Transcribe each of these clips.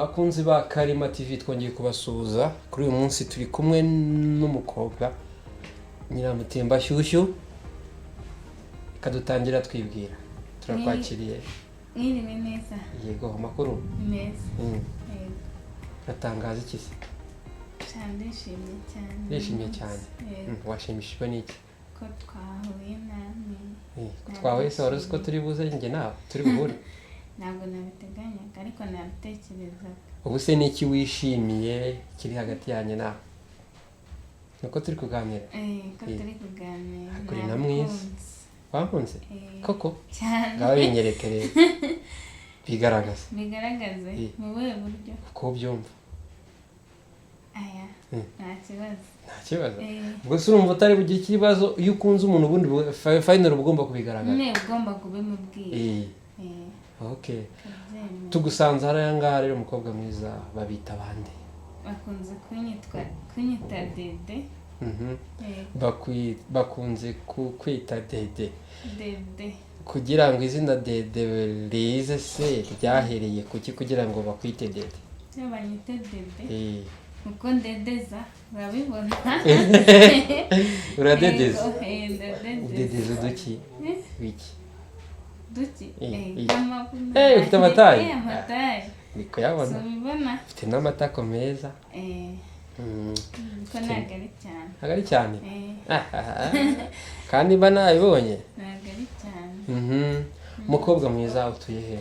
Bakunzi ba Karima TV twongeye kubasuhuza kuri uyu munsi turi kumwe n'umukobwa Nyiramutemba Shyushyu kadutangira twibwira turakwakiriye Mwiriwe neza. Yego amakuru Neza. Natangaza iki se Ndishimye cyane. Ndishimye cyane washimishijwe n'iki Ko twahuye namwe. Twahuye se wari uzi ko turi buze njye nawe turi buhure Ntabwo nabiteganyaga ariko nabitekerezaga. ubu se n'iki wishimiye kiri hagati yanjye nawe nuko turi kuganira Ko turi kuganira. Kuri na mwiza wankunze koko cyane. ngaho binyerekereye bigaragaza Bigaragaze mu buhe buryo? uko byumva Aya nta kibazo. nta kibazo ubwo se urumva utari bugire ikibazo iyo ukunze umuntu ubundi final uba ugomba kubigaragaza Mwe ugomba kubimubwira. Okay. Tugusanze hariya ngaha rero umukobwa mwiza babita abandi Bakunze kunyita Dede. bakunze kwita Dede Dede. kugira ngo izina Dede rize se ryahereye kuki kugira ngo bakwite Dede Banyite Dede. Uko ndedeza urabibona. uradedeza Ndedeza. udedeza uduki wiki Duki. ufite amatayi Amatayi. niko yabona Subibona. ufite n'amatako meza Ko ntabwo ari cyane. ntabwo ari cyane kandi mba nabibonye Ntabwo ari cyane. umukobwa mwiza utuye he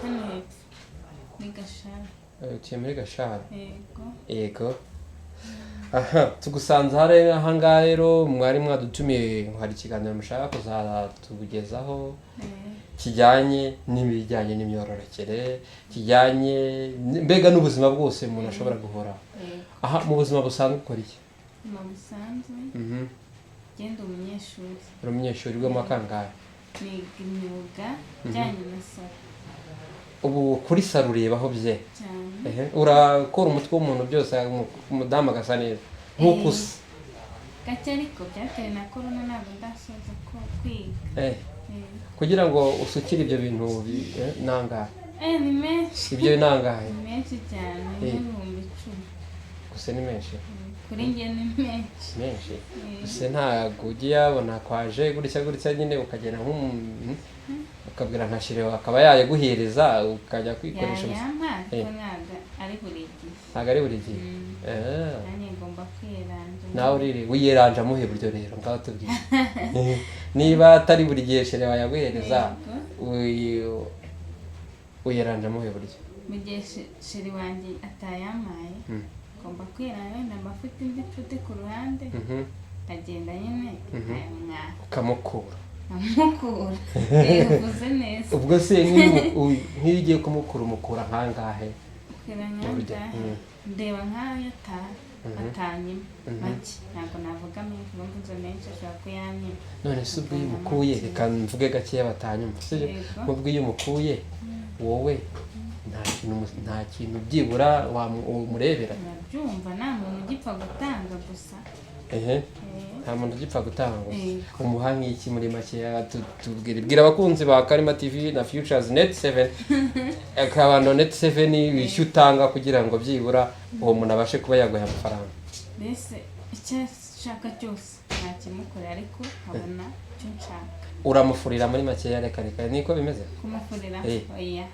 Hano hepfo ni Gashara. utuye muri Gashara Yego. yego tugusanze hariya aha ngaha rero mwari mwadutumiye hari ikiganiro mushaka kuzatugezaho kijyanye n'ibijyanye n'imyororokere kijyanye mbega n'ubuzima bwose umuntu ashobora guhora aha mu buzima busanzwe ukora iki Mu busanzwe genda umunyeshuri. uri umunyeshuri w'amwaka kangahe Niga imyuga ijyanye na salo ubu kuri salo urebaho bye cyane. urakora umutwe w'umuntu byose umudamu agasa neza nk'uko usa Gake ariko byatewe na korona ntabwo ndasoza kwiga. kugira ngo usukire ibyo bintu nangahe Ni menshi. ibyo nangahe Ni menshi cyane nk'ibihumbi 10. gusa ni menshi Kuri njye ni menshi. menshi gusa ntabwo ujya yabona kwaje gutya nyine ukagera nk'umuntu ukabwira nka Shireo akaba yayaguhereza ukajya kwikoresha Yampa ko ntabwo ari buri gihe. ntabwo ari buri gihe Nanjye ngomba kwiranja. nawe urire wiyeranja muhe buryo rero ngaho tubwire niba atari buri gihe Shireo yaguhereza wiyeranja muhe buryo Mu gihe sheri wanjye atayampaye ngomba kwiranja wenda mba afite indi nshuti ku ruhande agenda nyine ayamwaka ukamukura amukura. Uvuze neza. ubwo se nk'iyo ugiye kumukura umukura nkangahe ndeba nk'ayo atanyima make ntabwo navuga menshi mvuze menshi ashobora kuyanyima. none se ubwo iyo umukuye reka mvuge gakeya batanyuma ubwo iyo umukuye wowe nta kintu byibura wamurebera urabyumva nta muntu ugipfa gutanga gusa. nta muntu ugipfa gutanga umuha nk'iki muri makeya bwira abakunzi ba Karima TV na Futures Net 7 akabando Net 7 wishyura utanga kugira ngo byibura uwo muntu abashe kuba yaguha amafaranga. Mbese icyo nshaka cyose ntakimukorera ariko abona icyo nshaka. Uramufurira muri makeya reka niko bimeze kumufurira oya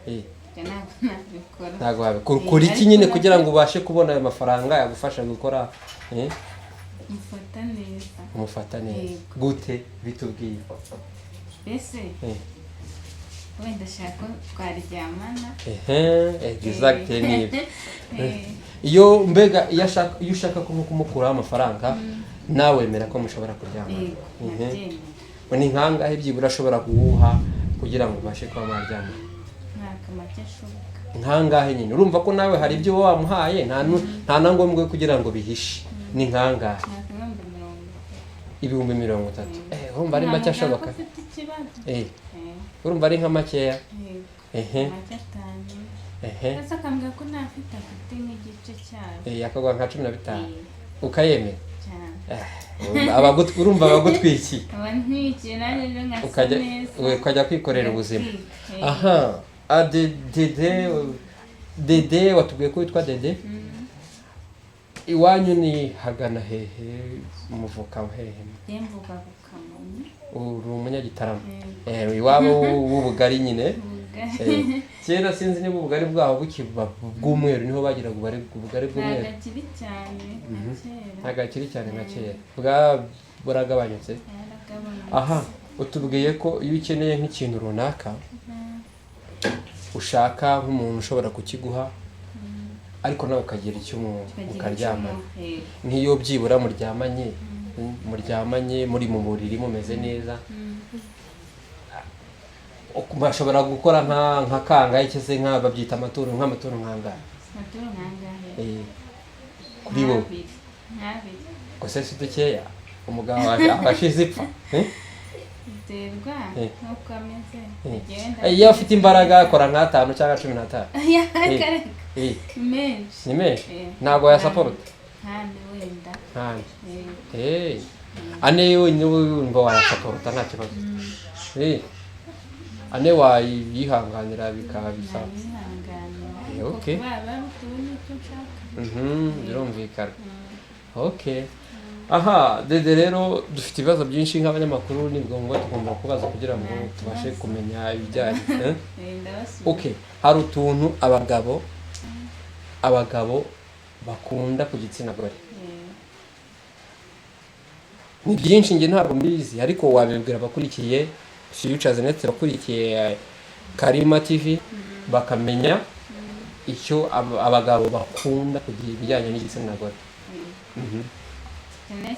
ntabwo wabikora iki nyine kugira ngo ubashe kubona ayo mafaranga yagufasha gukora umufata neza gute bitubwiye mbese wenda shaka twaryamana exactly nibi iyo mbega iyo ushaka kumukuraho amafaranga nawe wemera ko mushobora kuryamana ni nkangahe byibura ashobora kuguha kugira ngo ubashe kuba mwaryamana nkangahe nyine urumva ko nawe hari ibyo wamuhaye nta na ngombwa kugira ngo bihishe ni nkangahe 30,000 urumva ari make ashoboka urumva ari nka makeya akambwira ko ntafite afite nk'igice cyayo yakagwa nka 15 ukayemera urumva abagutwikiye ukajya kwikorera ubuzima aha adede Dede watubwiye ko witwa Dede iwanyu ni hagana hehe umuvuka hehe yemvuka ku Kamonyi uri umunyagitaramo iwabo w'ubugari nyine kera sinzi niba ubugari bwaho bukiba bw'umweru niho bagiraga ubugari bw'umweru nagakiri cyane nagakiri cyane nka kera buragabanyutse aha utubwiye ko iyo ukeneye nk'ikintu runaka ushaka nk'umuntu ushobora kukiguha ariko nawe ukagira icyo ukaryamana nk'iyo byibura muryamanye muri mu buriri mumeze neza bashobora gukora nka kangahe cyese babyita amaturo nk'angahe kuri bo gusa si dukeya umugabo abashize ipfa biterwa nuko ameze iyo afite imbaraga akora nk'atanu cyangwa 15 menshi ni menshi ntabwo yasaporuta kandi wenda ane yonyine wumva wayasaporuta nta kibazo ane wayihanganira bikaba bisaba okay birumvikana okay aha Dede rero dufite ibibazo byinshi nk'abanyamakuru ni ngombwa tugomba kubaza kugira ngo tubashe kumenya ibijyanye okay hari utuntu abagabo bakunda ku gitsina gore ni byinshi nge ntabwo mbizi ariko wabibwira abakurikiye Futures Net bakurikiye Karima TV bakamenya icyo abagabo bakunda kugira ibijyanye n'igitsina gore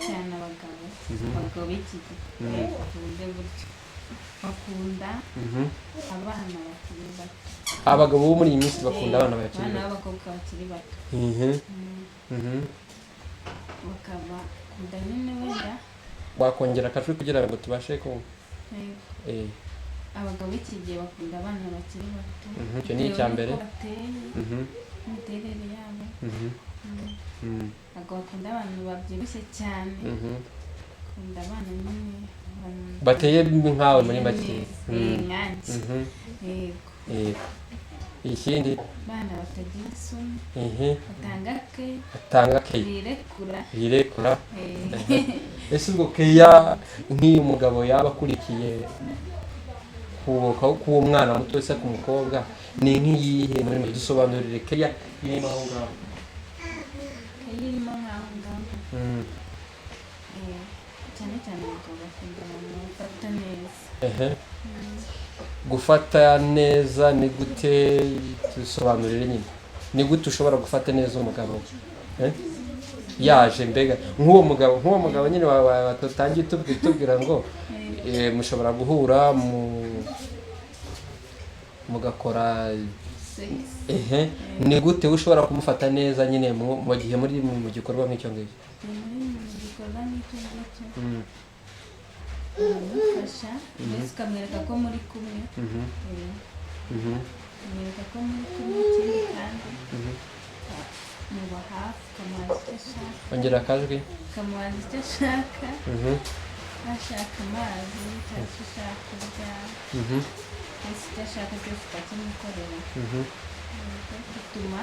cyane abagabo b'iki gihe bakunze gutyo bakunda abana bakiri bato abagabo bo muri iyi minsi bakunda abana bakiri bato b'abakobwa bakiri bato bakaba kunda nyine wenda wakongera akajwi kugira ngo tubashe ko abagabo b'iki gihe bakunda abana bakiri bato icyo ni icya mbere imiterere yabo ntabwo bakunda abantu babyibushye cyane bakunda abana nyine bateye nk'awe muri make ikindi abana batagira isoni batanga ke birekura ese ubwo keya nk'iyo umugabo yaba akurikiye k'uwo mwana muto se ku mukobwa ni nk'iyihe muri make dusobanurire keya irimo aho ngaho irimo nk'aho ngaho cyane cyane abagabo bakunda abantu bafata neza gufata neza ni gute dusobanurire nyine ni gute ushobora gufata neza umugabo yaje mbega nk'uwo mugabo nyine watangiye tubwira ngo mushobora guhura mugakora ni gute ushobora kumufata neza nyine mu gihe muri mu gikorwa nk'icyo ngicyo umufasha mbese ukamwereka ko muri kumwe ukamwereka ko muri kumwe ikindi kandi muba hafi ukamubaza icyo ashaka ongera akajwi ukamubaza icyo ashaka ashaka amazi cyangwa icyo ashaka kurya mbese icyo ashaka cyose ukakimukorera bituma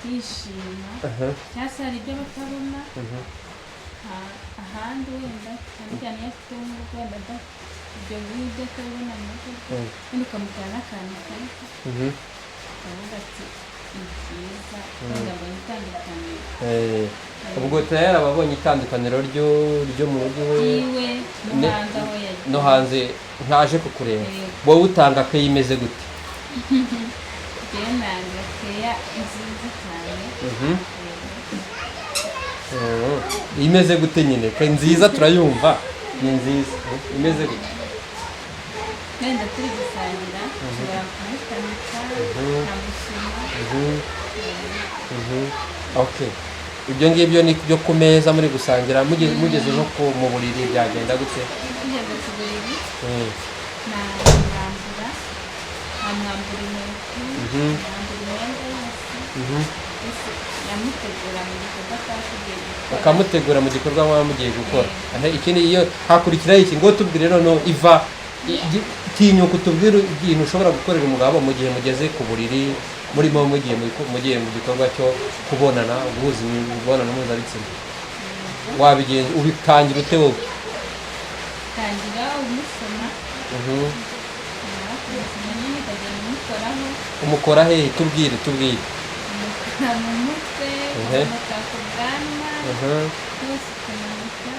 yishima cyangwa se hari ibyo batabona ahandi wenda cyane cyane iyo afite nk'ubwo wenda ibyo ngibyo atabibona mu rugo wenda ukamutera n'akantu kariko ukavuga ati ni byiza wenda mbona itandukaniro ubwo tayari ababonye itandukaniro ryo mu rugo iwe no hanze aho yagiye no hanze ntaje kukureba wowe utanga keya imeze gute njyewe nanga keya nziza cyane imeze gute nyine ke nziza turayumva ni nziza imeze gute wenda turi gusangira ushobora kumutamika nkamusoma okay ibyo ngibyo ni byo ku meza muri gusangira mugeze no mu buriri byagenda gute tugeze ku buriri namwambura inkweto namwambura imyenda yose yamutegura mu gikorwa cyasigaye gukora ukamutegura mu gikorwa mwaba mugiye gukora ikindi iyo hakurikiraho iki ngo tubwire noneho iva tinyuka utubwire ikintu ushobora gukorera umugabo mu gihe mugeze ku buriri murimo mugiye mu gikorwa cyo kubonana guhuza imibonano mpuzabitsina wabigenza ubitangira ute wowe tangira umusoma nyine ukagenda umukoraho umukora hehe tubwire umukora mu mutwe ukamuka ku bwanwa hose ukamanuka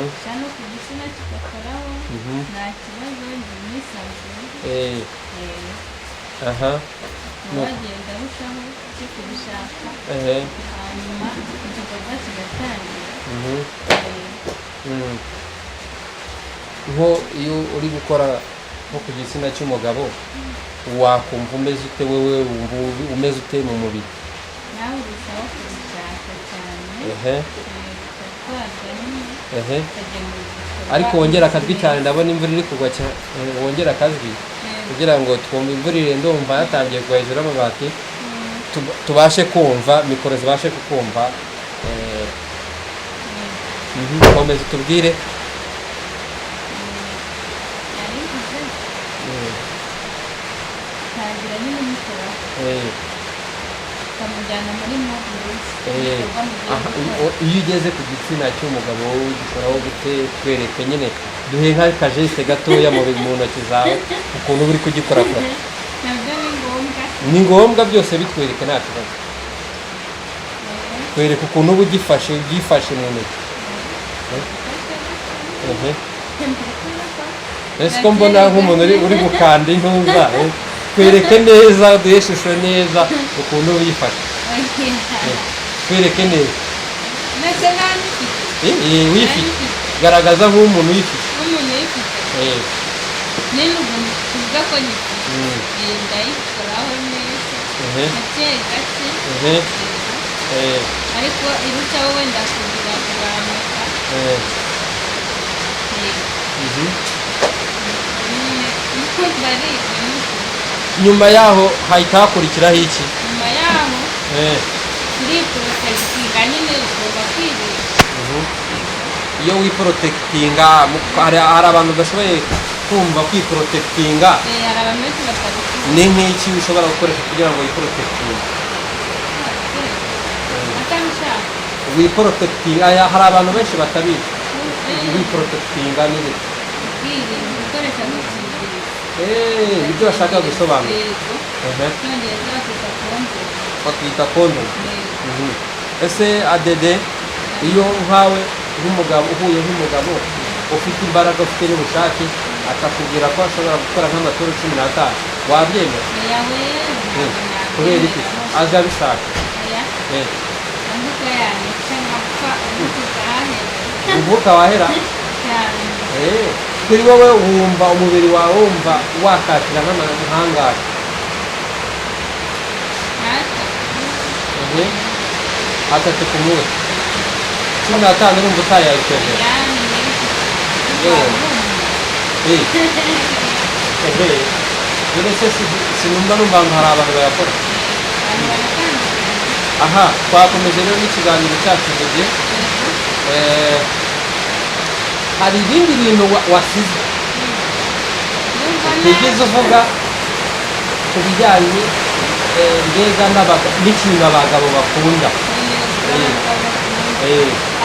uca no ku gitsina kigakoraho nta kibazo njye nisanzuye wagenda arushaho cyo kubishaka hanyuma igikorwa kigatangira nko iyo uri gukora nko ku gitsina cy'umugabo wakumva umeze ute wewe wumva umeze ute mu mubiri nawe urushaho kubishaka cyane ugatwarwa nyine ukajya mu bikorwa ariko wongera akajwi cyane ndabona imvura iri kugwa cyane wongera akajwi kugira ngo twumve imvura irende ndumva yatangiye kugwa hejuru y'amabati tubashe kumva mikoro zibashe kukumva komeza utubwire tangira nyine umukoraho ukamujyana muri mobilisi iyo ugeze ku gitsina cy'umugabo wowe ugikoraho gute twereke nyine duhe nk'akajeste gatoya mu ntoki zawe ukuntu uri kugikora nabyo ni ngombwa byose bitwereke nta kibazo twereke ukuntu uba ubyifashe mu ntoki ese ko mbona nk'umuntu uri gukanda intuza twereke neza duhe ishusho neza ukuntu uyifashe twereke neza wifite garagaza nk'umuntu uyifite nyine umuntu tuvuga ko nyifite ndayikoraho neza gake gake ariko irushaho wenda kugira kuzamuka nyuma yaho hahita hakurikiraho iki nyuma yaho uriporotekitinga nyine ugomba kwirinda iyo wiporotekitinga hari abantu badashoboye kumva kwiporotekitinga hari abantu benshi batabikora ni nk'iki ushobora gukoresha kugira ngo wiporotekitinge atabishaka wiporotekitinga hari abantu benshi batabizi wiporotekitinga ni ubwirinzi gukoresha agakingirizo ibyo bashaka gusobanura icyongereza bakita kondomu bakita kondomu ese adede iyo nkawe nk'umugabo uhuye nk'umugabo ufite imbaraga ufite n'ubushake akakubwira ko ashobora gukora nk'amaturo 15 wabyemera kubera iki aza abishaka uvuka wahera kuri wowe wumva umubiri wawe wumva wakatira nk'amahangari atatu ku munsi 15 urumva utayayitondera sinumva numva ngo hari abantu bayakora aha twakomeje rero n'ikiganiro cyacu mugihe hari ibindi bintu wasize utigeze uvuga ku bijyanye mbega n'ikintu abagabo bakunda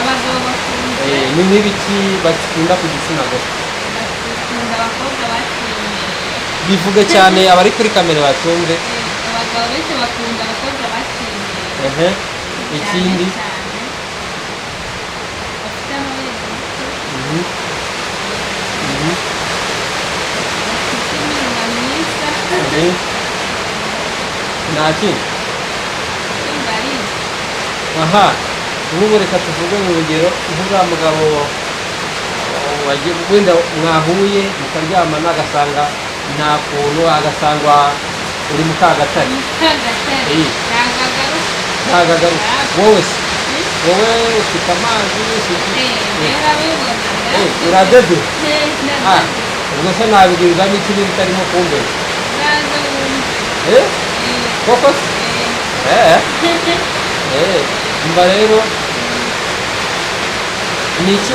abagabo bakunda ni nk'ibiki bakunda ku gitsina gore bakunda abakobwa bakenyeye bivuge cyane abari kuri kamera batumve abagabo benshi bakunda abakobwa bakenyeye ikindi cyane bafite amabere bafite iminwa myiza nta kindi barizi aha nk'ubu reka tuvuge mu rugero nk'uriya mugabo wenda mwahuye mukaryamana agasanga nta kuntu agasangwa uri mu kagatare ntagagaruka wowe se wowe ufite amazi uradede ubwo se nabibwirizamo iki niba utarimo kumbera koko se mba rero niki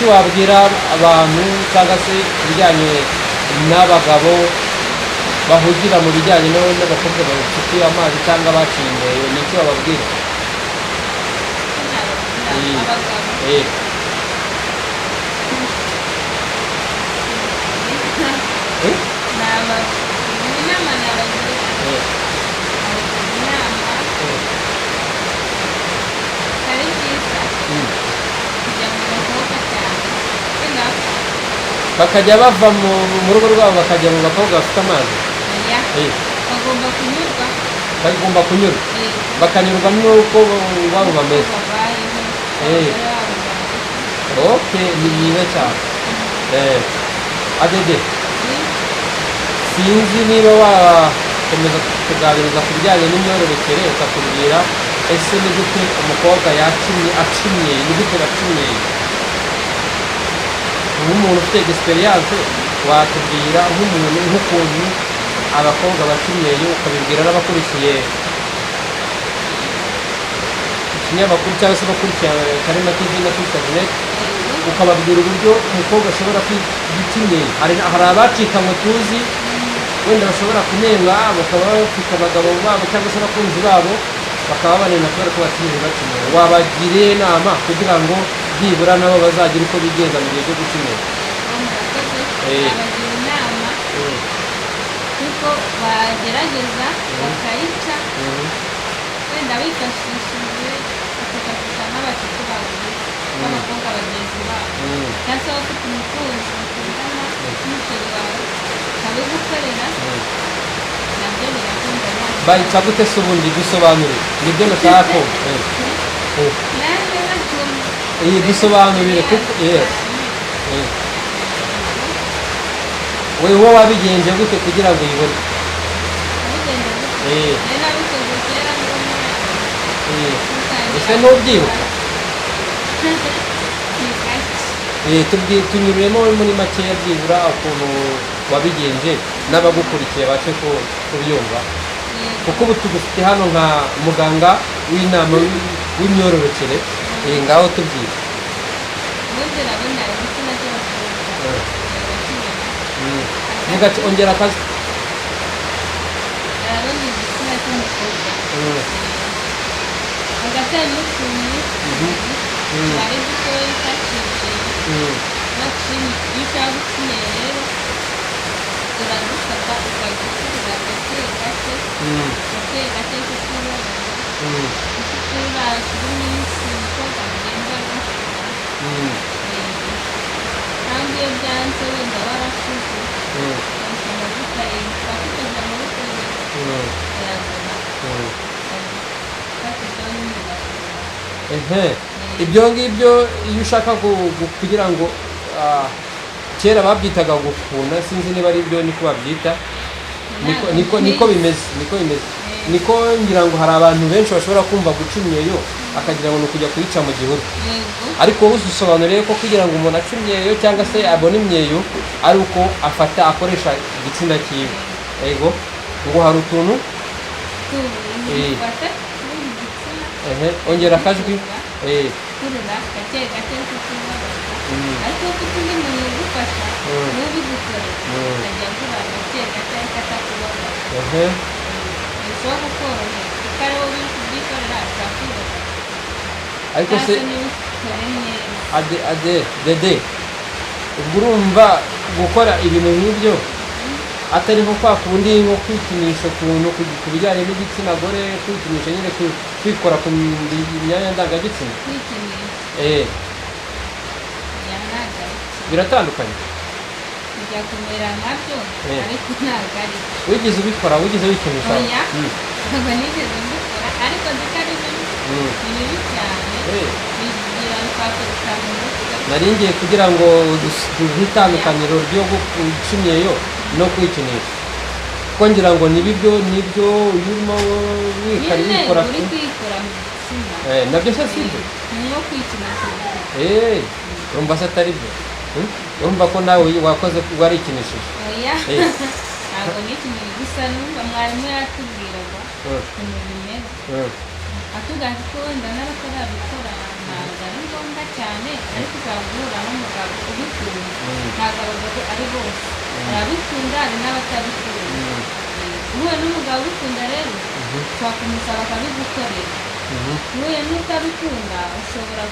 wabwira abantu cyangwa se ibijyanye n'abagabo bahugira mu bijyanye n'abakobwa bafitiye amazi cyangwa baciye imyeyo ni iki bababwira? Eh. Bakajya bava mu rugo rwabo bakajya mu bakobwa bafite amazi. Bagomba kunyura bakanyurwa n'uko wabo bameze. Okay, ni byiza cyane. Adede sinzi niba wakomeza kuganiriza ku bijyanye n'imyororokere ukatubwira ese ni gute umukobwa acimye ni gute bacimye nk'umuntu ufite experience watubwira nk'ukuntu abakobwa bacimyeyo ukabibwira n'abakurikiye ikinyamakuru cyangwa se bakurikiye Karema TV na Internet ukababwira uburyo umukobwa ashobora kwicimye. Hari abacikanywe tuzi wenda bashobora kunenga bakaba bafite abagabo babo cyangwa se abakunzi babo bakaba banena kubera ko batigeze bacimye. Wabagiriye inama kugira ngo byibura nabo bazagira uko bigenza mu gihe cyo gucimira? Abagira inama kuko bagerageza bakayica wenda bifashishije bakafasha n'abashyitsi babo b'abakobwa bagenzi babo cyangwa se bafite umukunzi bakundana n'umuceri wawe ukabigukorera nabyo birakunda. Bayica gute se ubundi dusobanurire nibyo nashaka ko dusobanurire kuko wowe wabigenje gute kugira ngo uyibone? Ese ntubyibuka? Tunyuriremo muri makeya byibura ukuntu wabigenje n'abagukurikiye bace kubyumva, kuko ubu tugufite hano nka muganga w'inama w'imyororokere. Ngaho tubwire. Vuga ati ongera akazi. Ibyo ngibyo iyo ushaka kugira ngo kera babyitaga gukuna, sinzi niba ari byo niko babyita, niko bimeze niko ngira ngo hari abantu benshi bashobora kumva guca imyeyo akagira ngo ni ukujya kuyica mu gihuru, ariko wowe usobanuriye ko kugira ngo umuntu ace imyeyo cyangwa se abone imyeyo ari uko akoresha igitsina cyiwe. Yego ngo hari utuntu ongera akajwi. ariko kuko undi muntu ugufasha n'ubigukora ajya avuga gake katakubona bisaba gukorohera kuko ari wowe uri kubyikorera akakubona. Ariko se dede ubwo urumva gukora ibintu nk'ibyo atari nko kwa kundi nko kwikinisha ukuntu ku bijyanye n'igitsina gore, kwikinisha nyine kwikora ku myanya ndangagitsina biratandukanye, bijya kumera nkabyo ariko ntabwo ari wigeze ubikora, wigeze wikinisha? ntabwo nigeze mbikora ariko zikari ni bibi cyane bigira bikakwereka mu mutwe. Nari ngiye kugira ngo duhe itandukaniro ryo guca imyeyo no kwikinisha, kuko ngira ngo nibyo urimo wikora uri kwikora mu gitsina nabyo se si byo no kwikinisha. urumva se atari byo? urumva ko nawe wakoze warikinishije? ntabwo nikinira gusa numva mwarimu yatubwiraga ukuntu bimeze atubwira ko wenda n'abatarabikora ntabwo ari ngombwa cyane, ariko ushobora guhura n'umugabo ubikunda. ntabwo abagabo ari bose barabikunda, hari n'abatabikunda. uhuye n'umugabo ubikunda rero ushobora kumusaba akabigukorera uhuye n'utabikunda ushobora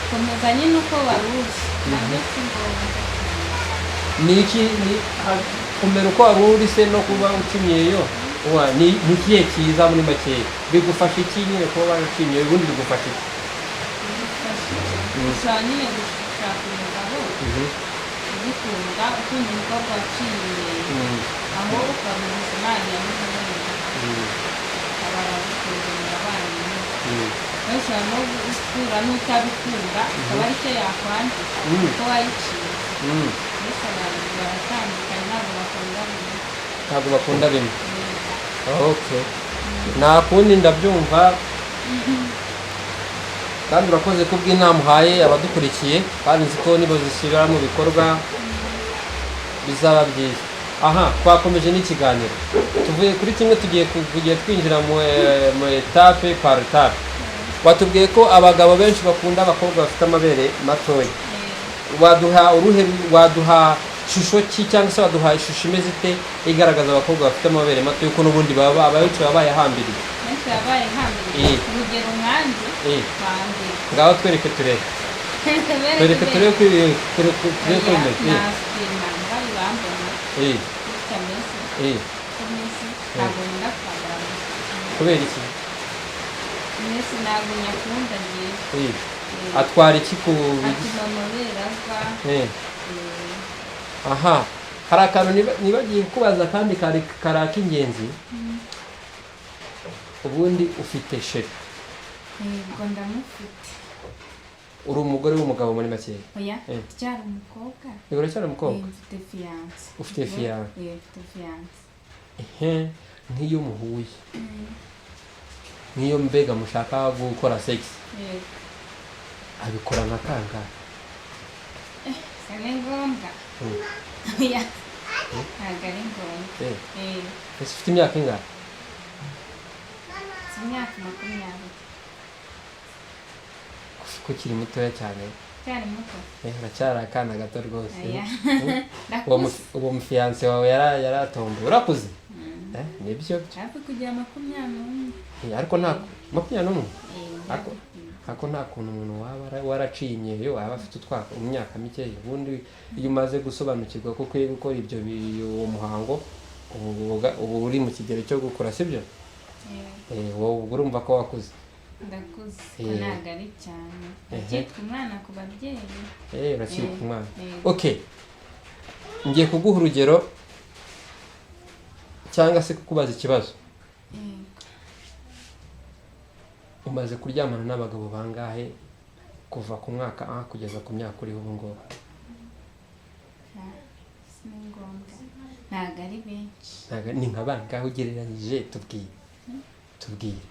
gukomeza nyine uko wari uri nabyo si ngombwa. ni iki kumera uko wari uri se no kuba ucinyeyo ni ikihe cyiza muri makeya bigufasha iki nyine kuba waracinyeyo ubundi bigufasha iki? ushobora nyine gushaka umugabo ugikunda ukunda umukobwa waciye aho ukamuha imana yamuhaye ukaba aragukundira abana ushobora no gukura n'utabikunda akaba aricyo yakwandika kuko wayiciye mbese abantu baratandukanye ntabwo bakunda bimwe. Okay, nta kundi ndabyumva kandi urakoze kubw'inama uhaye abadukurikiye kandi nzi ko nibo zishyira mu bikorwa bizaba byiza. Aha, twakomeje n'ikiganiro tuvuye kuri kimwe tugiye twinjira mu etape par etape. Watubwiye ko abagabo benshi bakunda abakobwa bafite amabere matoya. Waduha ishusho ki cyangwa se waduha ishusho imeze ite igaragaza abakobwa bafite amabere mato yuko n'ubundi abenshi baba bayahambiriye? urugero nkanjye ngaho twereke turebe ko bimeze. Kubera iki? ntabwo nyakunda ngiye atwara iki ku atuma amabere agwa. Aha, hari akantu nibagiye kubaza kandi kari ak'ingenzi. Ubundi ufite sheri? Yego ndamufite. Uri umugore w'umugabo muri makeya? Oya, cyari umukobwa. Yego cyari umukobwa? Mfite fiance. Ufite fiance? Yego, mfite fiance. Nk'iyo muhuye nk'iyo mbega mushaka gukora sex abikora nka kangahe? Si ngombwa. Oya, ntabwo ari ngombwa. Ese ufite imyaka ingahe? Imyaka 20. Ko ukiri mutoya cyane? Cyari muto. Uracyari akana gato rwose. Uwo mufiyanse wawe yaratomboye urakuze? Nibyo hafi kugira 21. Ariko nta 21? Ako nta kuntu umuntu waba waraciye imyeyo waba afite utwaka mu myaka mike. Ubundi iyo umaze gusobanukirwa ko ukwiye gukora uwo muhango ubu uri mu kigero cyo gukora, sibyo? Wowe urumva ko wakuze? Ndakuze ntabwo ari cyane. Ukitwa umwana ku babyeyi. Uracyitwa umwana. Okay, ngiye kuguha urugero cyangwa se kukubaza ikibazo. Umaze kuryamana n'abagabo bangahe kuva ku mwaka kugeza ku myaka uriho ubu ngubu? Si ngombwa, ntabwo ari benshi. Ni nka bangahe ugereranyije? Tubwire.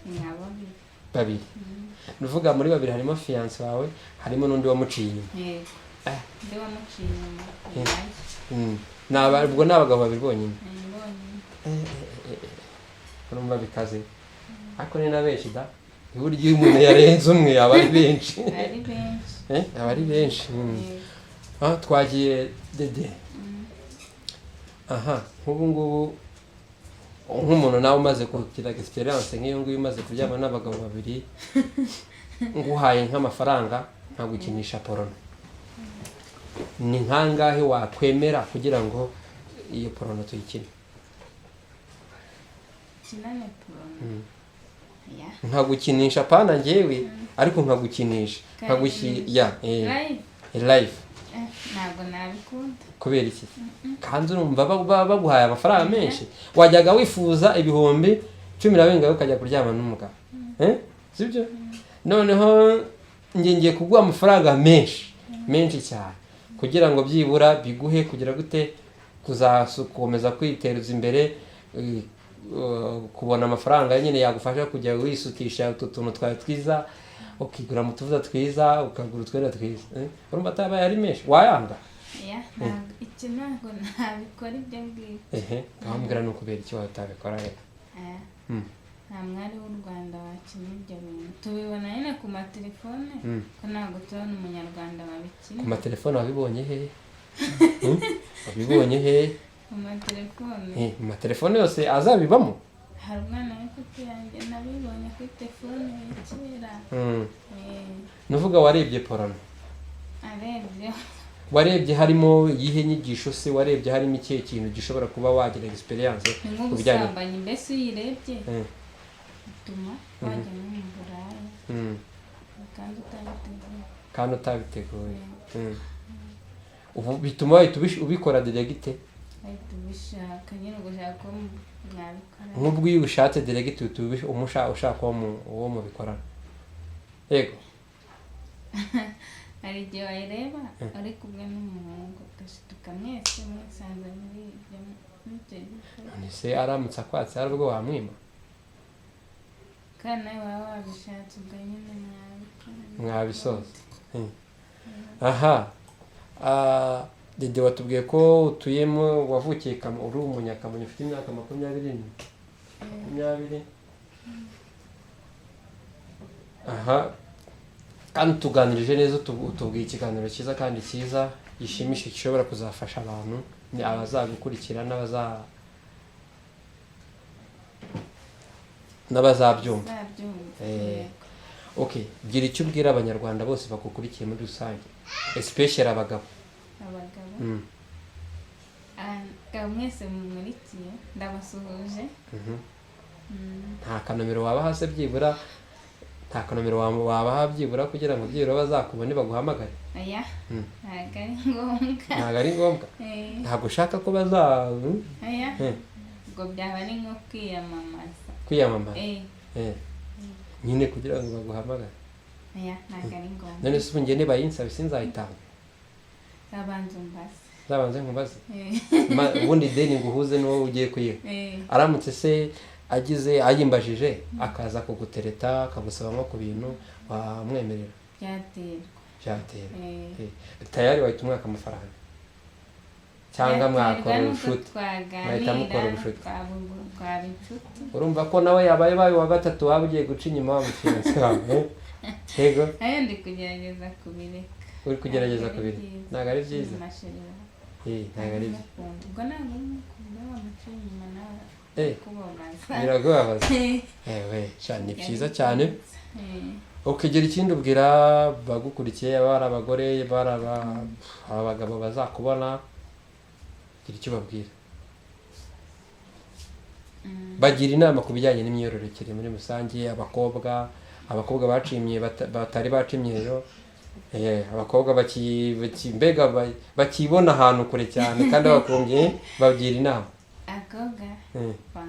Ni nka babiri. Nuvuga muri babiri harimo fiance wawe, harimo n'undi wamuciye inyuma. Ndi wamuciye inyuma. Ubwo ni abagabo babiri bonyine? Urumva bikaze. Ariko ni na benshi da. Burya iyo umuntu yarenze umwe aba ari benshi. Aba ari benshi. Twagiye Dede. Aha, nk'ubu ngubu nk'umuntu nawe umaze kugira experience nk'iyo nguyu umaze kuryama n'abagabo babiri nguhaye nk'amafaranga nkagukinisha porno, ni nkangahe wakwemera kugira ngo iyo porno tuyikine? Kinane porno. Nkagukinisha pana njyewe ariko nkagukinisha live. Ntabwo nabikunda. Kubera iki? Kandi urumva baguhaye amafaranga menshi, wajyaga wifuza ibihumbi 10 ukajya kuryama n'umugabo, sibyo? Noneho ngiye kuguha amafaranga menshi cyane kugira ngo byibura biguhe kugira gute kuzakomeza kwitereza imbere, kubona amafaranga nyine yagufasha kujya wisukisha utuntu twawe twiza, ukigura mu tuvuza twiza, ukagura utwenda twiza. Urumva atabaye ari menshi wayanga? Iki ntabwo nabikora ibyo ngibyo. Nkambwira ni ukubera iki watabikora rero? Nta mwari w'u Rwanda wakina ibyo bintu. Tubibona nyine ku matelefone ko ntabwo tubona umunyarwanda wabikina. Ku matelefone wabibonye he? Wabibonye he? mu matelefone yose azabibamo. hari umwana w'inshuti yanjye nabibonye kuri telefone ya kera. nuvuga warebye porano? arebye. warebye harimo iyihe nyigisho se? warebye harimo ikihe kintu gishobora kuba wagira experience ku bijyanye n'ubusambanyi? mbese iyo uyirebye bituma wajya no mu buraya kandi utabiteguye. ubu bituma wahita ubikora diregite? wahita ubishaka nyine ugushaka ko mwabikora. nk'ubwo iyo ushatse diregite ushaka uwo mubikorana. yego. hari igihe wayireba ari kumwe n'umuhungu ugashituka mwese mwisanze muri ibyo none se aramutse akwatse hari ubwo wamwima? kandi nawe waba wabishatse ubwo nyine mwabisoza. aha Dede watubwiye ko utuyemo wavukiye uri umunyakamonyi ufite imyaka 20. aha kandi tuganirije neza, utubwiye ikiganiro cyiza kandi cyiza gishimishije gishobora kuzafasha abantu abazagukurikira n'abazabyumva. okay, gira icyo ubwira abanyarwanda bose bakukurikiye muri rusange, especially abagabo. mwese mumurikiye ndabasuhuje. nta kanomero wabaha se byibura? nta kanomero wabaha byibura kugira ngo byibura bazakubone baguhamagare? oya, ntabwo ari ngombwa. ntabwo ari ngombwa? ntabwo ushaka ko oya, ubwo byaba ari nko kwiyamamaza. nyine kugira ngo baguhamagare. oya, ntabwo ari ngombwa. none se ubu njye nibayinsabe sinzayitanga? zabanze nkubaze. ubundi deni nguhuze n'uwo ugiye kuyiha. aramutse se ayimbajije akaza kugutereta akagusaba nko ku bintu wamwemerera? byaterwa. tayari wahita umwaka amafaranga cyangwa mwakora ubushuti? mwahita mukora ubushuti. urumva ko nawe yabaye wa gatatu waba ugiye guca inyuma wamufiyanse wawe. yego. ndi kugerageza kubireka. uri kugerageza kubireka? ntabwo ari byiza. ntabwo ari byiza. ubwo ntabwo mukunda wamuca inyuma nawe biragubabaza. ni byiza cyane. ukigira ikindi ubwira bagukurikiye, bari abagore bari abagabo bazakubona, gira icyo babwira. bagira inama ku bijyanye n'imyororokere muri rusange. abakobwa bacimye batari bacimyeyo, abakobwa mbega bakibona ahantu kure cyane kandi bakumye bagira inama.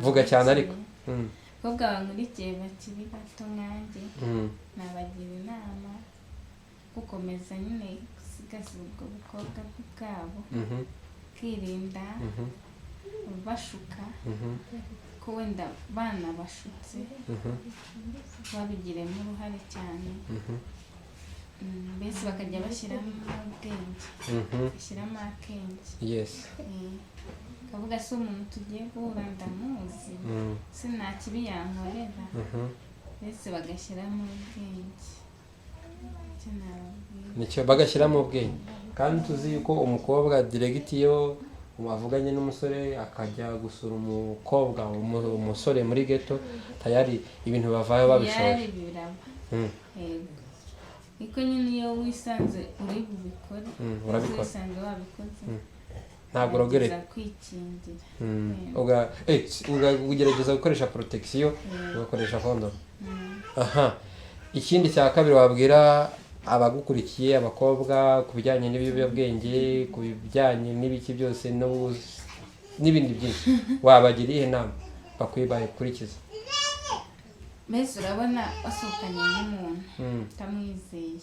vuga cyane ariko. abakobwa bankurikiye bakiri bato nkanjye nabagira inama gukomeza nyine gusigasira ubwo bukobwa bwabo, kwirinda bashuka, ko wenda banabashutse babigiremo uruhare cyane. mbese bakajya bashyiramo ubwenge, bashyiramo akenge. kavuga se umuntu tugiye guhura ndamuzi, se nta kibi yankorera, mbese bagashyiramo ubwenge. nicyo bagashyiramo ubwenge. kandi tuzi yuko umukobwa diregiti iyo wavuganye n'umusore akajya gusura umukobwa umusore muri ghetto, tayari ibintu bavayo babishoje. ariko nyine iyo wisanze uri bubikore, wisanze wabikoze, ntabwo urogerera kwikingira. ugerageza gukoresha protection, ugakoresha condom. ikindi cya kabiri wabwira abagukurikiye, abakobwa, ku bijyanye n'ibiyobyabwenge, ku bijyanye n'ibiki byose n'ibindi byinshi, wabagira ihe nama bakwiye bayikurikiza? mbese urabona wasohokanye n'umuntu utamwizeye,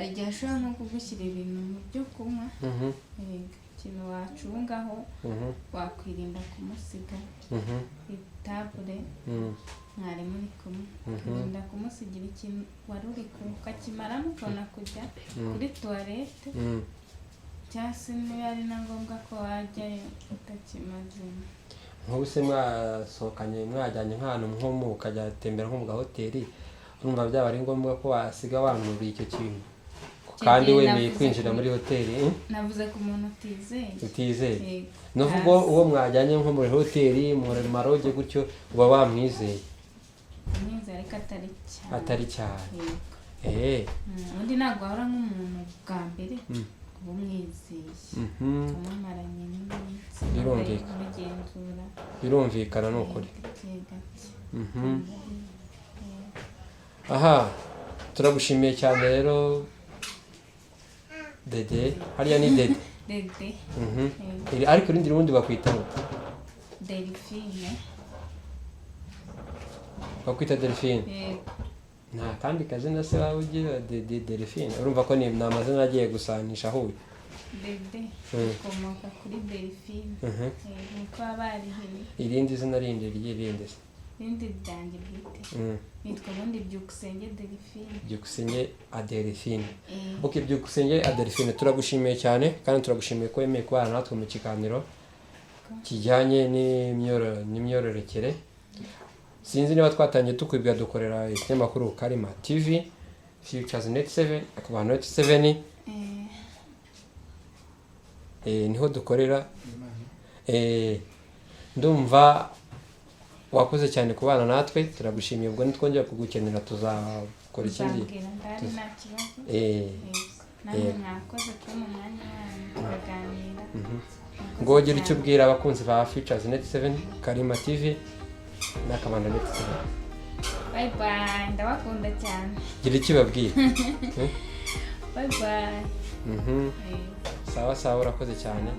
igihe ashobora nko kugushyira ibintu mu byo kunywa, ikintu wacungaho wakwirinda kumusiga itabure mwari muri kumwe, ukirinda kumusigira ikintu wari uri kumwe, ukakimaramo ukabona kujya kuri tuwarete, cyangwa se niba ari na ngombwa ko wajyayo utakimazemo. nk'ubu se mwasohokanye mwajyanye nk'ahantu nko ukajya tembera nko mu gahoteli, urumva byaba ari ngombwa ko wasiga wanuriye icyo kintu kandi wemeye kwinjira muri hoteli navuze ku muntu utizeye n'ubwo uwo mwajyanye nko muri hoteli muri maroge gutyo uba wamwizeye ariko atari cyane ubundi ntabwo wahora nk'umuntu bwa mbere uba umwizeye ukamumaranye n'iminsi birumvikana ni ukuri aha turagushimiye cyane rero Dede hariya ni Dede ariko irindi rundi bakwitaho Delphine bakwita Delphine nta kandi kazina se waba ugira Delphine urumva ko ni amazina agiye gusanisha ahuye Dede ukomoka kuri Delphine niko abarihiye irindi zina rindi ry'irindi se irindi ryanjye bwite nitwa ubundi Byukusenge Delphine Byukusenge Adelphine Byukusenge Adelphine turagushimiye cyane kandi turagushimiye ko wemeye kubana natwe mu kiganiro kijyanye n'imyororokere sinzi niba twatangiye tukwibwira dukorera ikinyamakuru Karima TV Futures Net 7 akaba Net 7 niho dukorera ndumva wakoze cyane kubana natwe turagushimiye ubwo nitwongera kugukenera tuzakora ikindi mwakoze ko mu mwanya wanyu tukaganira ngogira icyo ubwira abakunzi ba Futures Net 7 Karima TV n'akabanda Net 7 bye bye ndabakunda cyane gira icyo babwira bye bye sawa urakoze cyane